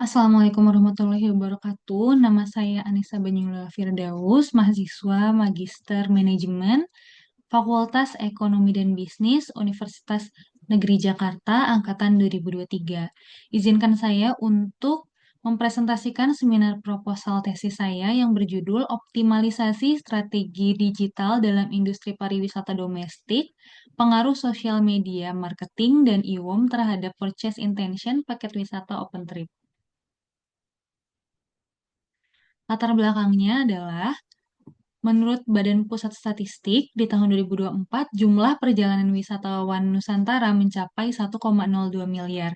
Assalamualaikum warahmatullahi wabarakatuh. Nama saya Anissa Banyulula Firdaus, mahasiswa Magister Manajemen, Fakultas Ekonomi dan Bisnis, Universitas Negeri Jakarta, Angkatan 2023. Izinkan saya untuk mempresentasikan seminar proposal tesis saya yang berjudul Optimalisasi Strategi Digital dalam Industri Pariwisata Domestik, Pengaruh Sosial Media Marketing dan IWOM terhadap Purchase Intention Paket Wisata OpenTrip. Latar belakangnya adalah, menurut Badan Pusat Statistik, di tahun 2024, jumlah perjalanan wisatawan Nusantara mencapai 1,02 miliar.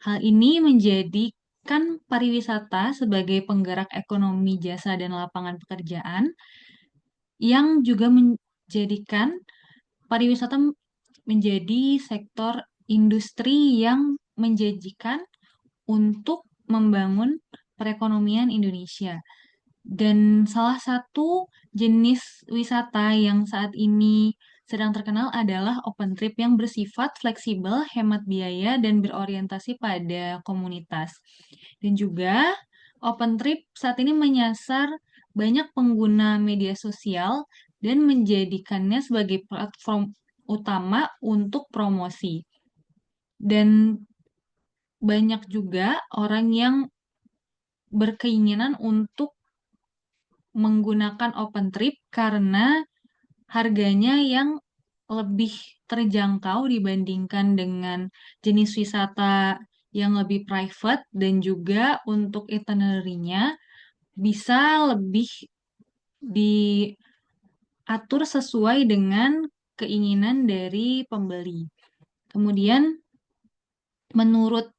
Hal ini menjadikan pariwisata sebagai penggerak ekonomi jasa dan lapangan pekerjaan, yang juga menjadikan pariwisata menjadi sektor industri yang menjanjikan untuk membangun perekonomian Indonesia. Dan salah satu jenis wisata yang saat ini sedang terkenal adalah open trip yang bersifat fleksibel, hemat biaya, dan berorientasi pada komunitas. Dan juga open trip saat ini menyasar banyak pengguna media sosial dan menjadikannya sebagai platform utama untuk promosi. Dan banyak juga orang yang berkeinginan untuk menggunakan open trip karena harganya yang lebih terjangkau dibandingkan dengan jenis wisata yang lebih private, dan juga untuk itinerary-nya bisa lebih diatur sesuai dengan keinginan dari pembeli. Kemudian menurut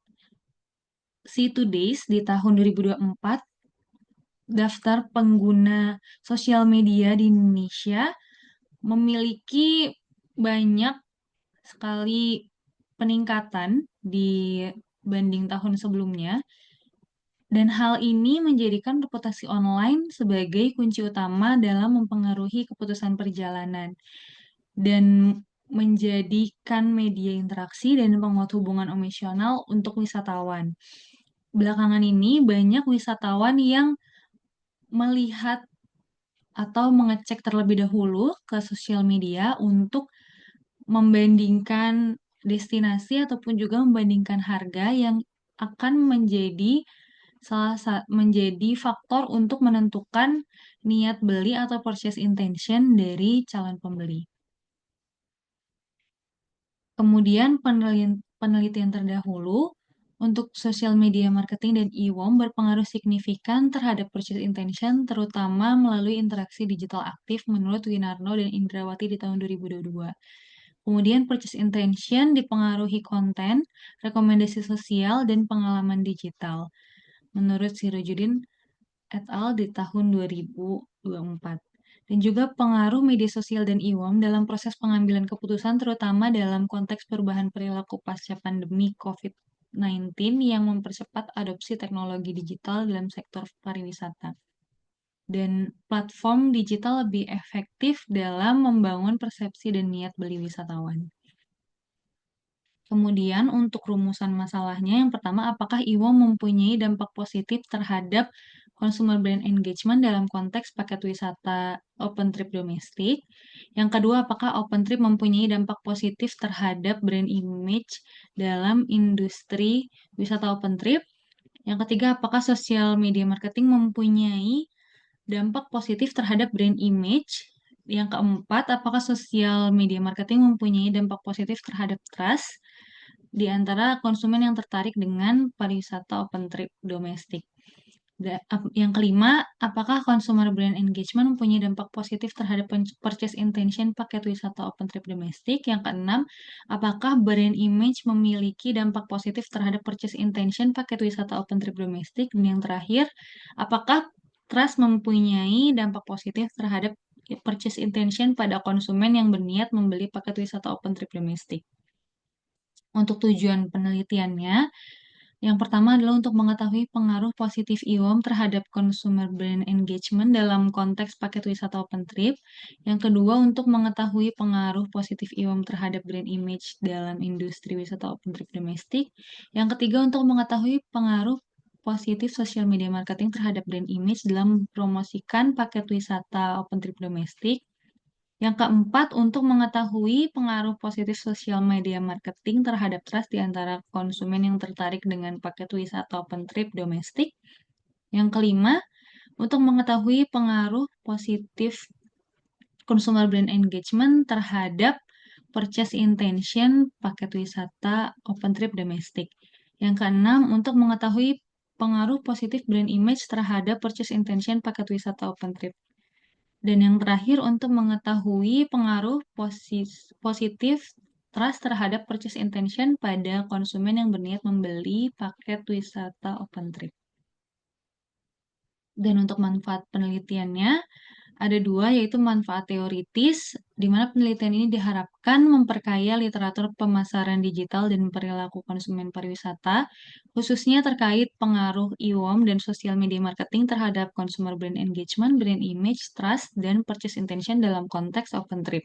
C2Days di tahun 2024, daftar pengguna sosial media di Indonesia memiliki banyak sekali peningkatan dibanding tahun sebelumnya, dan hal ini menjadikan reputasi online sebagai kunci utama dalam mempengaruhi keputusan perjalanan dan menjadikan media interaksi dan penguat hubungan emosional untuk wisatawan. Belakangan ini banyak wisatawan yang melihat atau mengecek terlebih dahulu ke sosial media untuk membandingkan destinasi ataupun juga membandingkan harga yang akan menjadi faktor untuk menentukan niat beli atau purchase intention dari calon pembeli. Kemudian penelitian terdahulu untuk social media marketing dan e-com berpengaruh signifikan terhadap purchase intention, terutama melalui interaksi digital aktif menurut Winarno dan Indrawati di tahun 2022. Kemudian purchase intention dipengaruhi konten, rekomendasi sosial, dan pengalaman digital menurut Sirojudin et al. Di tahun 2024. Dan juga pengaruh media sosial dan IWOM dalam proses pengambilan keputusan, terutama dalam konteks perubahan perilaku pasca pandemi COVID-19 yang mempercepat adopsi teknologi digital dalam sektor pariwisata. Dan platform digital lebih efektif dalam membangun persepsi dan niat beli wisatawan. Kemudian untuk rumusan masalahnya, yang pertama, apakah IWO mempunyai dampak positif terhadap consumer brand engagement dalam konteks paket wisata open trip domestik? Yang kedua, apakah open trip mempunyai dampak positif terhadap brand image dalam industri wisata open trip? Yang ketiga, apakah social media marketing mempunyai dampak positif terhadap brand image? Yang keempat, apakah sosial media marketing mempunyai dampak positif terhadap trust di antara konsumen yang tertarik dengan pariwisata open trip domestik? Yang kelima, apakah consumer brand engagement mempunyai dampak positif terhadap purchase intention paket wisata open trip domestik? Yang keenam, apakah brand image memiliki dampak positif terhadap purchase intention paket wisata open trip domestik? Dan yang terakhir, apakah trust mempunyai dampak positif terhadap purchase intention pada konsumen yang berniat membeli paket wisata open trip domestik? Untuk tujuan penelitiannya, yang pertama adalah untuk mengetahui pengaruh positif IWOM terhadap consumer brand engagement dalam konteks paket wisata open trip. Yang kedua, untuk mengetahui pengaruh positif IWOM terhadap brand image dalam industri wisata open trip domestik. Yang ketiga, untuk mengetahui pengaruh positif sosial media marketing terhadap brand image dalam mempromosikan paket wisata open trip domestik. Yang keempat, untuk mengetahui pengaruh positif sosial media marketing terhadap trust di antara konsumen yang tertarik dengan paket wisata open trip domestik. Yang kelima, untuk mengetahui pengaruh positif consumer brand engagement terhadap purchase intention paket wisata open trip domestik. Yang keenam, untuk mengetahui pengaruh positif brand image terhadap purchase intention paket wisata open trip. Dan yang terakhir, untuk mengetahui pengaruh positif trust terhadap purchase intention pada konsumen yang berniat membeli paket wisata open trip. Dan untuk manfaat penelitiannya, ada dua, yaitu manfaat teoritis, di mana penelitian ini diharapkan memperkaya literatur pemasaran digital dan perilaku konsumen pariwisata, khususnya terkait pengaruh IWOM dan sosial media marketing terhadap consumer brand engagement, brand image, trust, dan purchase intention dalam konteks open trip.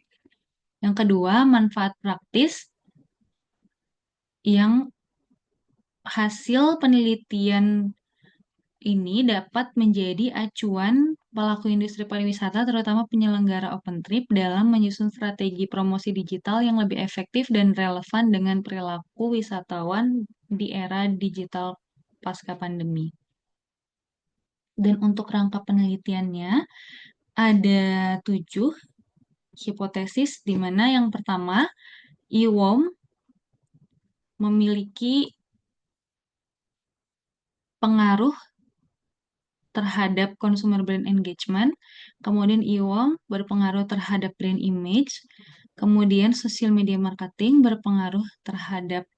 Yang kedua, manfaat praktis yang hasil penelitian ini dapat menjadi acuan pelaku industri pariwisata, terutama penyelenggara open trip, dalam menyusun strategi promosi digital yang lebih efektif dan relevan dengan perilaku wisatawan di era digital pasca pandemi. Dan untuk rangka penelitiannya, ada 7 hipotesis, di mana yang pertama, IWOM memiliki pengaruh terhadap consumer brand engagement, kemudian IWOM berpengaruh terhadap brand image, kemudian social media marketing berpengaruh terhadap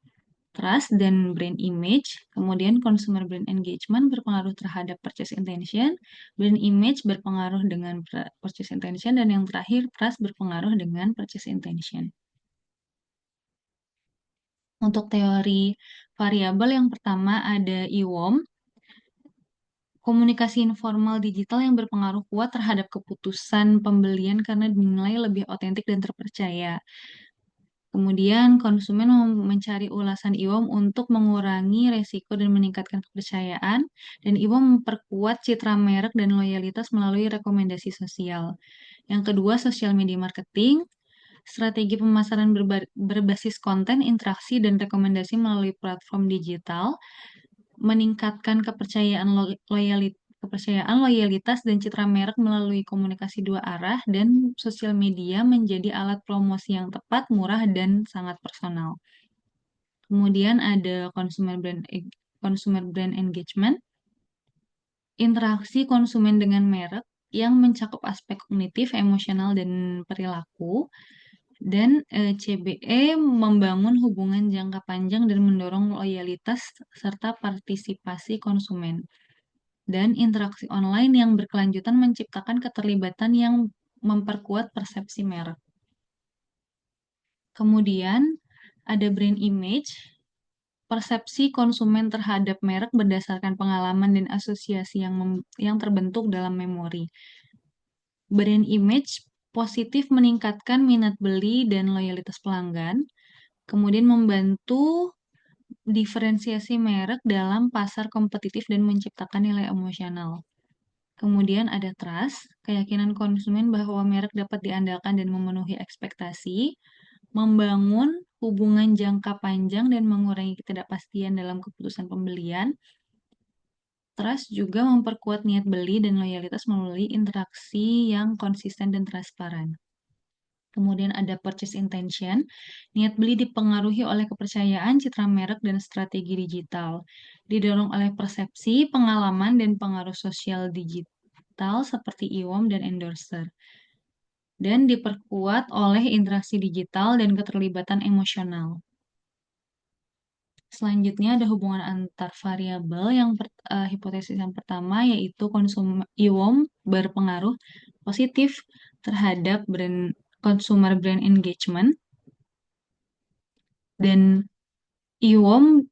trust dan brand image, kemudian consumer brand engagement berpengaruh terhadap purchase intention, brand image berpengaruh dengan purchase intention, dan yang terakhir trust berpengaruh dengan purchase intention. Untuk teori variabel yang pertama ada IWOM, komunikasi informal digital yang berpengaruh kuat terhadap keputusan pembelian karena dinilai lebih otentik dan terpercaya. Kemudian konsumen mencari ulasan IWOM untuk mengurangi resiko dan meningkatkan kepercayaan, dan IWOM memperkuat citra merek dan loyalitas melalui rekomendasi sosial. Yang kedua, sosial media marketing, strategi pemasaran berbasis konten, interaksi, dan rekomendasi melalui platform digital meningkatkan loyalitas dan citra merek melalui komunikasi dua arah, dan sosial media menjadi alat promosi yang tepat, murah, dan sangat personal. Kemudian ada consumer brand engagement, interaksi konsumen dengan merek yang mencakup aspek kognitif, emosional, dan perilaku. Dan CBE membangun hubungan jangka panjang dan mendorong loyalitas serta partisipasi konsumen. Dan interaksi online yang berkelanjutan menciptakan keterlibatan yang memperkuat persepsi merek. Kemudian ada brand image, persepsi konsumen terhadap merek berdasarkan pengalaman dan asosiasi yang terbentuk dalam memori. Brand image positif meningkatkan minat beli dan loyalitas pelanggan, kemudian membantu diferensiasi merek dalam pasar kompetitif dan menciptakan nilai emosional. Kemudian ada trust, keyakinan konsumen bahwa merek dapat diandalkan dan memenuhi ekspektasi, membangun hubungan jangka panjang dan mengurangi ketidakpastian dalam keputusan pembelian. Trust juga memperkuat niat beli dan loyalitas melalui interaksi yang konsisten dan transparan. Kemudian ada purchase intention. Niat beli dipengaruhi oleh kepercayaan, citra merek, dan strategi digital. Didorong oleh persepsi, pengalaman, dan pengaruh sosial digital seperti IWOM dan endorser. Dan diperkuat oleh interaksi digital dan keterlibatan emosional. Selanjutnya ada hubungan antar variabel. Hipotesis yang pertama yaitu IWOM berpengaruh positif terhadap consumer brand engagement, dan IWOM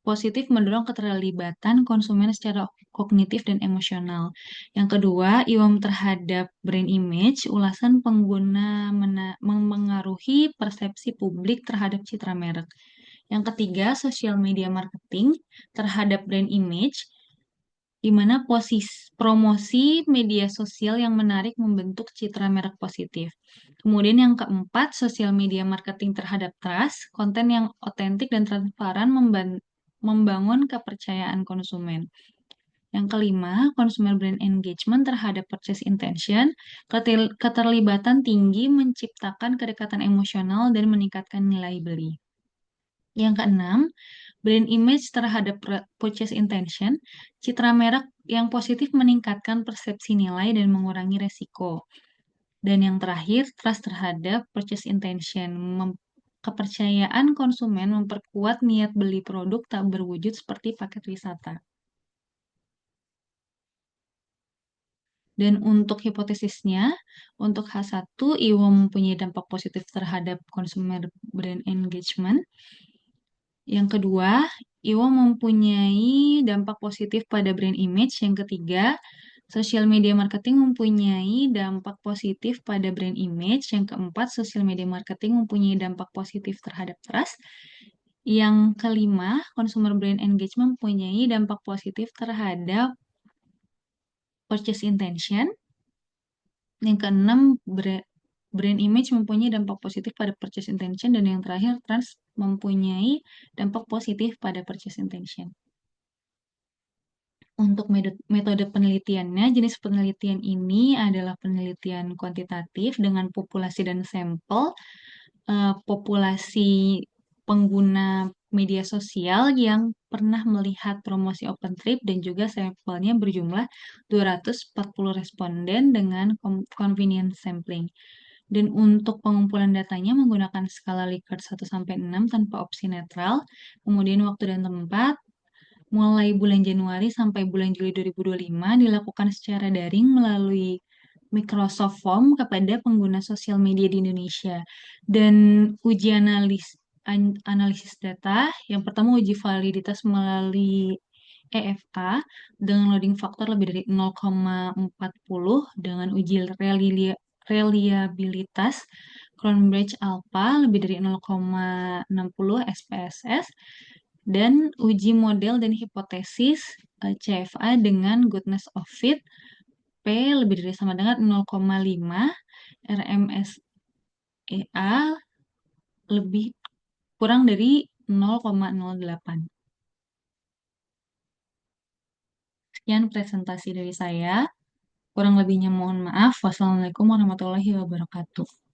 positif mendorong keterlibatan konsumen secara kognitif dan emosional. Yang kedua, IWOM terhadap brand image, ulasan pengguna memengaruhi persepsi publik terhadap citra merek. Yang ketiga, social media marketing terhadap brand image, di mana promosi media sosial yang menarik membentuk citra merek positif. Kemudian yang keempat, sosial media marketing terhadap trust, konten yang otentik dan transparan membangun kepercayaan konsumen. Yang kelima, consumer brand engagement terhadap purchase intention, keterlibatan tinggi menciptakan kedekatan emosional dan meningkatkan nilai beli. Yang keenam, brand image terhadap purchase intention, citra merek yang positif meningkatkan persepsi nilai dan mengurangi resiko. Dan yang terakhir, trust terhadap purchase intention, kepercayaan konsumen memperkuat niat beli produk tak berwujud seperti paket wisata. Dan untuk hipotesisnya, untuk H1, IWO mempunyai dampak positif terhadap consumer brand engagement. Yang kedua, IWO mempunyai dampak positif pada brand image. Yang ketiga, social media marketing mempunyai dampak positif pada brand image. Yang keempat, social media marketing mempunyai dampak positif terhadap trust. Yang kelima, consumer brand engagement mempunyai dampak positif terhadap purchase intention. Yang keenam, brand image mempunyai dampak positif pada purchase intention. Dan yang terakhir, trust mempunyai dampak positif pada purchase intention. Untuk metode penelitiannya, jenis penelitian ini adalah penelitian kuantitatif dengan populasi dan sampel. Populasi pengguna media sosial yang pernah melihat promosi open trip dan juga sampelnya berjumlah 240 responden dengan convenience sampling. Dan untuk pengumpulan datanya menggunakan skala Likert 1-6 tanpa opsi netral, kemudian waktu dan tempat, mulai bulan Januari sampai bulan Juli 2025 dilakukan secara daring melalui Microsoft Form kepada pengguna sosial media di Indonesia. Dan uji analisis data, yang pertama uji validitas melalui EFA dengan loading faktor lebih dari 0,40 dengan uji reliabilitas Cronbridge Alpha lebih dari 0,60 SPSS dan uji model dan hipotesis CFA dengan goodness of fit P lebih dari sama dengan 0,5, RMSEA lebih kurang dari 0,08. Sekian presentasi dari saya. Kurang lebihnya mohon maaf. Wassalamualaikum warahmatullahi wabarakatuh.